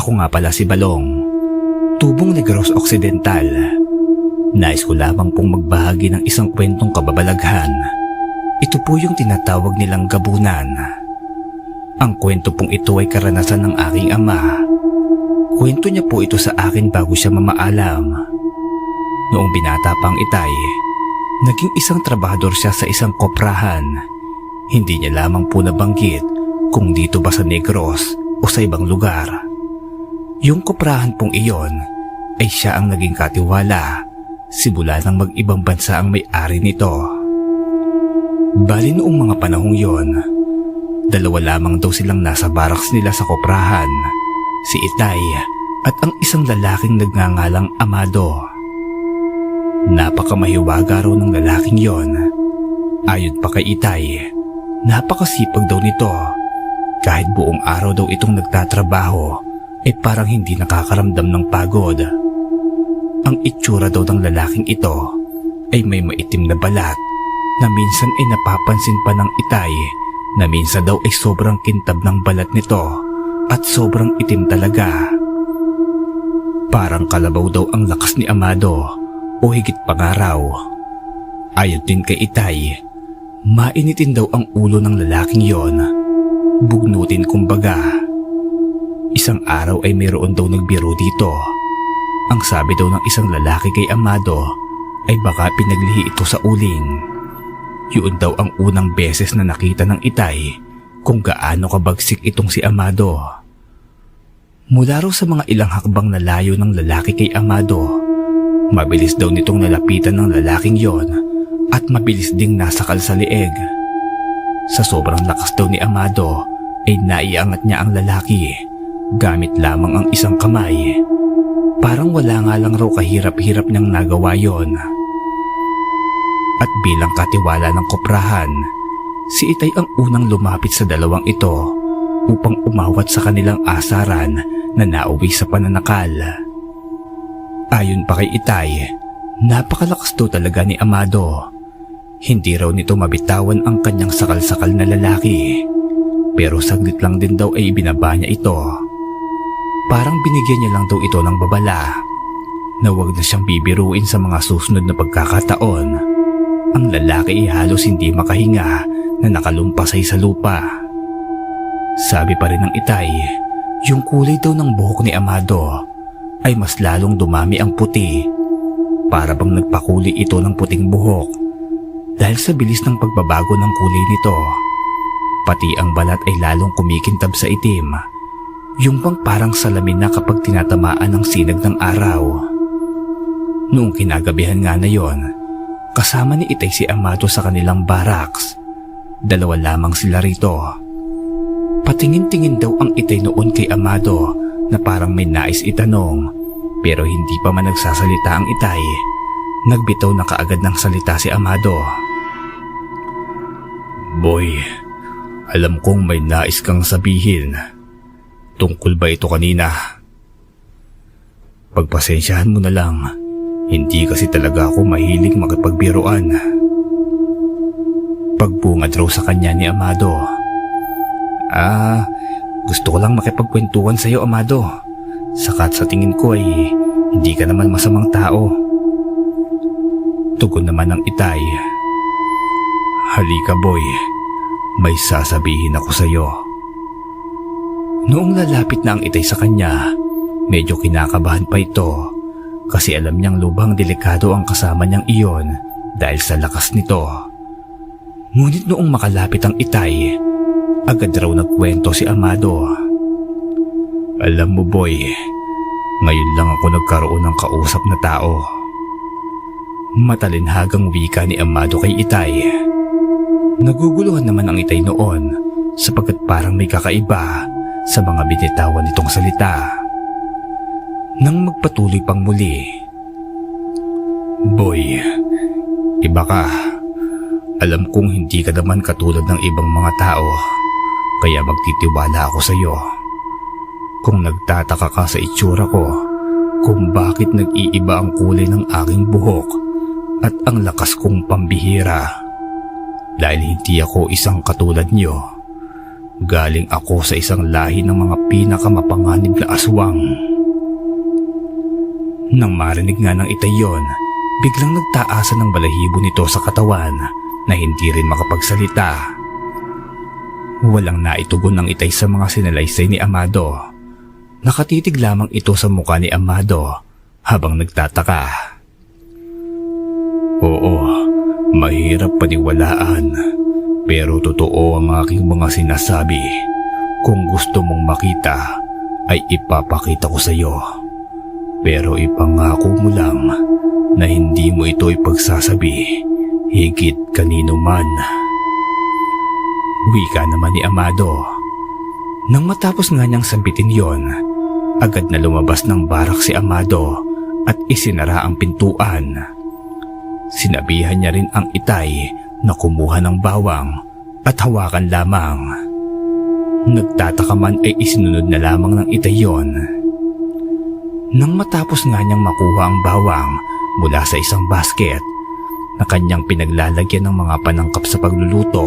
Ako nga pala si Balong, tubong Negros Occidental. Nais ko lamang pong magbahagi ng isang kwentong kababalaghan. Ito po yung tinatawag nilang gabunan. Ang kwento pong ito ay karanasan ng aking ama. Kwento niya po ito sa akin bago siya mamaalam. Noong binata pang Itay, naging isang trabahador siya sa isang koprahan. Hindi niya lamang po nabanggit kung dito ba sa Negros o sa ibang lugar. Yung koprahan pong iyon ay siya ang naging katiwala simula ng mag-ibang bansa ang may-ari nito. Bali noong mga panahong yon, dalawa lamang daw silang nasa barracks nila sa koprahan, si Itay at ang isang lalaking nagngangalang Amado. Napakamahiwaga raw ng lalaking yon. Ayon pa kay Itay, napakasipag daw nito. Kahit buong araw daw itong nagtatrabaho, parang hindi nakakaramdam ng pagod. Ang itsura daw ng lalaking ito ay may maitim na balat na minsan ay napapansin pa ng Itay na minsan daw ay sobrang kintab ng balat nito at sobrang itim talaga. Parang kalabaw daw ang lakas ni Amado o higit pa nga raw. Ayon din kay Itay, mainitin daw ang ulo ng lalaking yon. Bugnutin kumbaga. Isang araw ay mayroon daw nagbiro dito. Ang sabi daw ng isang lalaki kay Amado ay baka pinaglihi ito sa uling. Yun daw ang unang beses na nakita ng Itay kung gaano kabagsik itong si Amado. Mula raw sa mga ilang hakbang na layo ng lalaki kay Amado, mabilis daw nitong nalapitan ng lalaking yon at mabilis ding nasakal sa leeg. Sa sobrang lakas daw ni Amado ay naiangat niya ang lalaki gamit lamang ang isang kamay. Parang wala nga lang raw kahirap-hirap niyang nagawa yon. At bilang katiwala ng koprahan, si Itay ang unang lumapit sa dalawang ito upang umawat sa kanilang asaran na nauwi sa pananakal. Ayon pa kay Itay, napakalakas daw talaga ni Amado. Hindi raw nito mabitawan ang kanyang sakal-sakal na lalaki. Pero saglit lang din daw ay ibinaba niya ito. Parang binigyan niya lang daw ito ng babala na huwag na siyang bibiruin sa mga susunod na pagkakataon. Ang lalaki ay halos hindi makahinga na nakalumpasay sa lupa. Sabi pa rin ng Itay, yung kulay daw ng buhok ni Amado ay mas lalong dumami ang puti. Para bang nagpakuli ito ng puting buhok. Dahil sa bilis ng pagbabago ng kulay nito, pati ang balat ay lalong kumikintab sa itim. Yung bang parang salamin na kapag tinatamaan ng sinag ng araw. Noong kinagabihan nga na yon, kasama ni Itay si Amado sa kanilang barracks. Dalawa lamang sila rito. Patingin-tingin daw ang Itay noon kay Amado na parang may nais itanong, pero hindi pa man nagsasalita ang Itay. Nagbitaw na kaagad ng salita si Amado. "Boy, alam kong may nais kang sabihin. Tungkol ba ito kanina? Pagpasensyahan mo na lang, hindi kasi talaga ako mahilig makipagbiruan." Pagbungad raw sa kanya ni Amado. Gusto ko lang makipagkwentuhan sa iyo, Amado. Sakat sa tingin ko ay hindi ka naman masamang tao. Tugon naman ng Itay. "Halika boy, may sasabihin ako sa iyo." Noong lalapit na ang Itay sa kanya, medyo kinakabahan pa ito kasi alam niyang lubhang delikado ang kasama niyang iyon dahil sa lakas nito. Ngunit noong makalapit ang Itay, agad raw nagkwento si Amado. "Alam mo boy, ngayon lang ako nagkaroon ng kausap na tao." Matalinhagang wika ni Amado kay Itay. Naguguluhan naman ang Itay noon sapagkat parang may kakaiba sa mga binitawan nitong salita. Nang magpatuloy pang muli, "Boy, iba ka. Alam kong hindi ka naman katulad ng ibang mga tao, kaya magtitiwala ako sa iyo. Kung nagtataka ka sa itsura ko, kung bakit nag-iiba ang kulay ng aking buhok at ang lakas kong pambihira, dahil hindi ako isang katulad niyo. Galing ako sa isang lahi ng mga pinakamapanganib na aswang. Nang marinig nga ng itay yon, biglang nagtaasan ng balahibo nito sa katawan na hindi rin makapagsalita. Walang naitugon ng itay sa mga sinalaysay ni Amado. Nakatitig lamang ito sa mukha ni Amado habang nagtataka. Oo, mahirap paniwalaan, pero totoo ang aking mga sinasabi. Kung gusto mong makita, ay ipapakita ko sa iyo. Pero ipangako mo lang na hindi mo ito ipagsasabi higit kanino man. Wika naman ni Amado. Nang matapos nga niyang sambitin yon, agad na lumabas ng barak si Amado at isinara ang pintuan. Sinabihan niya rin ang itay na kumuha ng bawang at hawakan lamang. Nagtataka man ay isinunod na lamang ng itay yon. Nang matapos nga niyang makuha ang bawang mula sa isang basket na kanyang pinaglalagyan ng mga panangkap sa pagluluto,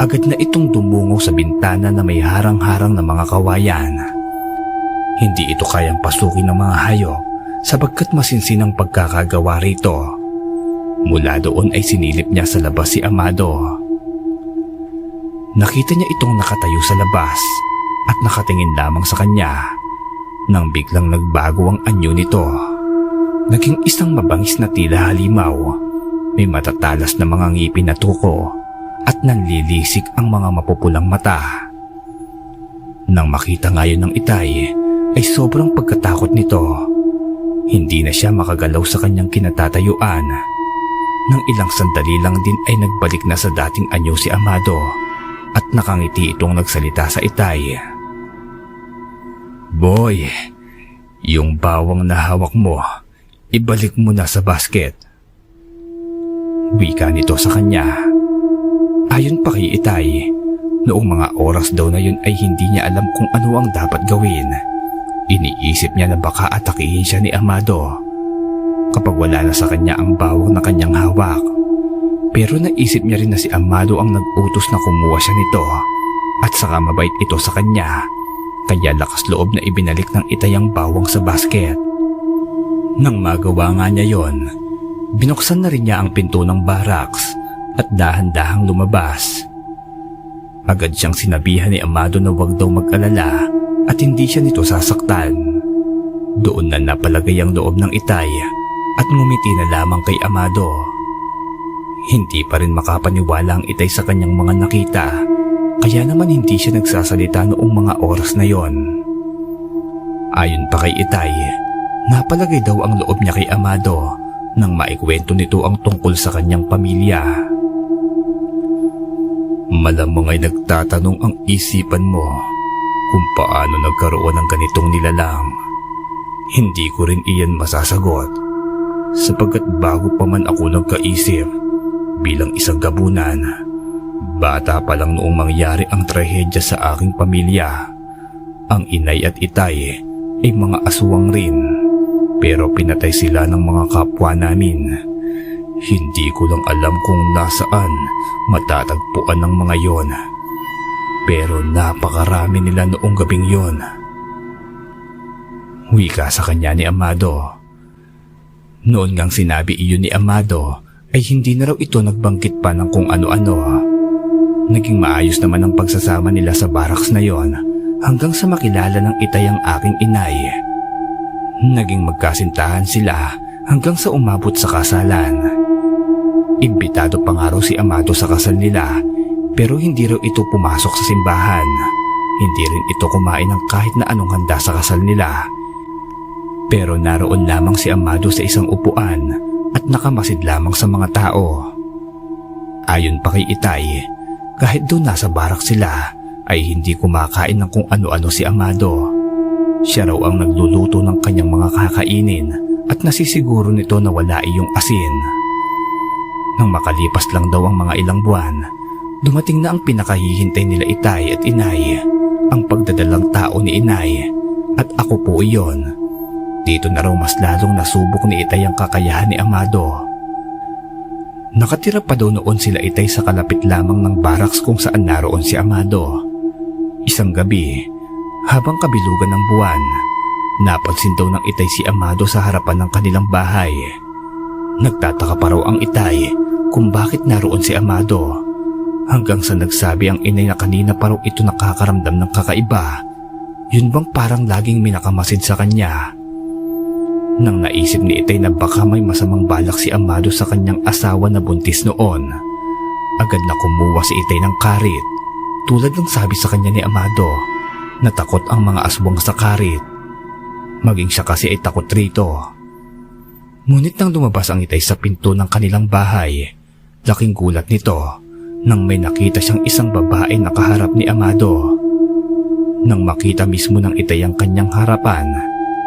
agad na itong dumungo sa bintana na may harang-harang na mga kawayan. Hindi ito kayang pasukin ng mga hayop sapagkat masinsin ang pagkakagawa rito. Mula doon ay sinilip niya sa labas si Amado. Nakita niya itong nakatayo sa labas at nakatingin lamang sa kanya nang biglang nagbago ang anyo nito. Naging isang mabangis na tila halimaw, may matatalas na mga ngipin na tuko at nanlilisik ang mga mapupulang mata. Nang makita ngayon ng itay ay sobrang pagkatakot nito. Hindi na siya makagalaw sa kanyang kinatatayuan. Nang ilang sandali lang din ay nagbalik na sa dating anyo si Amado at nakangiti itong nagsalita sa itay. Boy, yung bawang na hawak mo, ibalik mo na sa basket. Wika nito sa kanya. Ayon pa kay itay, noong mga oras daw na yun ay hindi niya alam kung ano ang dapat gawin. Iniisip niya na baka atakihin siya ni Amado kapag wala na sa kanya ang bawang na kanyang hawak. Pero naisip niya rin na si Amado ang nag-utos na kumuha siya nito at saka mabait ito sa kanya, kaya lakas loob na ibinalik ng itay ang bawang sa basket. Nang magawa nga niya yon, binuksan na rin niya ang pinto ng barracks at dahan-dahang lumabas. Agad siyang sinabihan ni Amado na wag daw mag-alala at hindi siya nito sasaktan. Doon na napalagay ang loob ng itay at ngumiti na lamang kay Amado. Hindi pa rin makapaniwala ang itay sa kanyang mga nakita, kaya naman hindi siya nagsasalita noong mga oras na yon. Ayon pa kay itay, napalagay daw ang loob niya kay Amado nang maikwento nito ang tungkol sa kanyang pamilya. Malamang ay nagtatanong ang isipan mo kung paano nagkaroon ng ganitong nilalang. Hindi ko rin iyan masasagot sapagkat bago pa man ako nagkaisip bilang isang gabunan, bata pa lang noong mangyari ang trahedya sa aking pamilya. Ang inay at itay ay mga aswang rin, pero pinatay sila ng mga kapwa namin. Hindi ko lang alam kung nasaan matatagpuan ng mga yon, pero napakarami nila noong gabing yon. Wika sa kanya ni Amado. Noon ngang sinabi iyon ni Amado ay hindi na raw ito nagbanggit pa ng kung ano-ano. Naging maayos naman ang pagsasama nila sa barracks na yon hanggang sa makilala ng itay ang aking inay. Naging magkasintahan sila hanggang sa umabot sa kasalan. Imbitado pa nga raw si Amado sa kasal nila, pero hindi raw ito pumasok sa simbahan. Hindi rin ito kumain ng kahit na anong handa sa kasal nila. Pero naroon lamang si Amado sa isang upuan at nakamasid lamang sa mga tao. Ayon pa kay itay, kahit doon nasa barak sila ay hindi kumakain ng kung ano-ano si Amado. Siya raw ang nagluluto ng kanyang mga kakainin at nasisiguro nito na wala iyong asin. Nang makalipas lang daw ang mga ilang buwan, dumating na ang pinakahihintay nila itay at inay, ang pagdadalang tao ni inay, at ako po iyon. Dito na raw mas lalong nasubok ni itay ang kakayahan ni Amado. Nakatira pa daw noon sila itay sa kalapit lamang ng barracks kung saan naroon si Amado. Isang gabi, habang kabilugan ng buwan, napansin daw ng Itay si Amado sa harapan ng kanilang bahay. Nagtataka pa raw ang Itay kung bakit naroon si Amado, hanggang sa nagsabi ang inay na kanina pa raw ito nakakaramdam ng kakaiba. Yun bang parang laging minakamasid sa kanya? Nang naisip ni Itay na baka may masamang balak si Amado sa kanyang asawa na buntis noon, agad na kumuha si Itay ng karit. Tulad ng sabi sa kanya ni Amado, na takot ang mga aswang sa karit. Maging siya kasi ay takot rito. Ngunit nang lumabas ang Itay sa pinto ng kanilang bahay, laking gulat nito nang may nakita siyang isang babae na kaharap ni Amado. Nang makita mismo ng Itay ang kanyang harapan,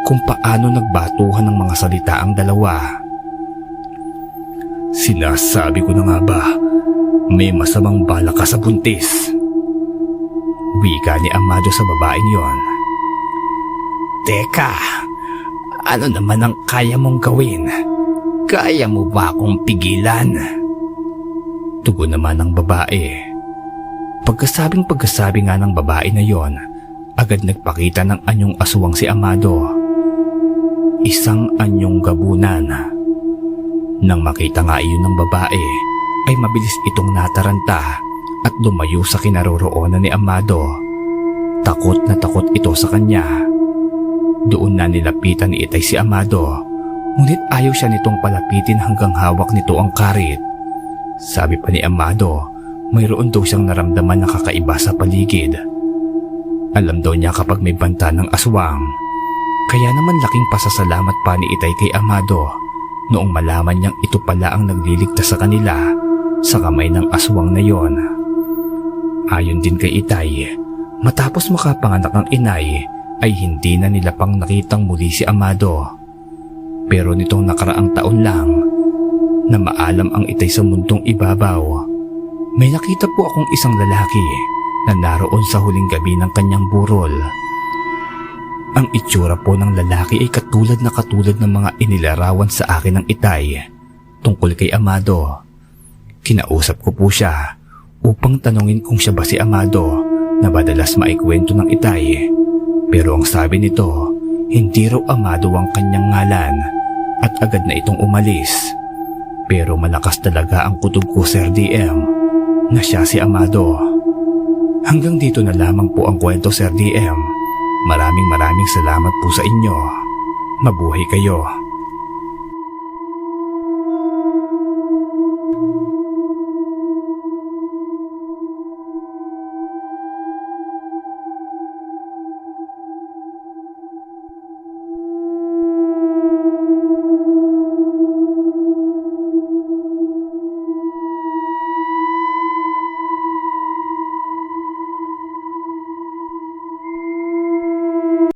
kung paano nagbatuhan ng mga salita ang dalawa. Sinasabi ko na nga ba, may masamang balak ka sa buntis. Wika ni Amado sa babaeng yon. Teka, ano naman ang kaya mong gawin? Kaya mo ba akong pigilan? Tugon naman ng babae. Pagkasabi nga ng babae na yon, agad nagpakita ng anyong aswang si Amado. Isang anyong gabunan. Nang makita nga iyon ng babae, ay mabilis itong nataranta at lumayo sa kinaroroonan ni Amado. Takot na takot ito sa kanya. Doon na nilapitan ni Itay si Amado, ngunit ayaw siya nitong palapitin hanggang hawak nito ang karit. Sabi pa ni Amado, mayroon daw siyang naramdaman na kakaiba sa paligid. Alam daw niya kapag may banta ng aswang. Kaya naman laking pasasalamat pa ni Itay kay Amado noong malaman niyang ito pala ang nagliligtas sa kanila sa kamay ng aswang na yon. Ayon din kay Itay, matapos makapanganak ang inay ay hindi na nila pang nakitang muli si Amado. Pero nitong nakaraang taon lang na maalam ang Itay sa mundong ibabaw, may nakita po akong isang lalaki na naroon sa huling gabi ng kanyang burol. Ang itsura po ng lalaki ay katulad ng mga inilarawan sa akin ng Itay tungkol kay Amado. Kinausap ko po siya upang tanungin kung siya ba si Amado na madalas maikwento ng Itay. Pero ang sabi nito, hindi raw Amado ang kanyang ngalan at agad na itong umalis. Pero malakas talaga ang kutob ko, Sir DM, na siya si Amado. Hanggang dito na lamang po ang kwento, Sir DM. Maraming salamat po sa inyo. Mabuhay kayo.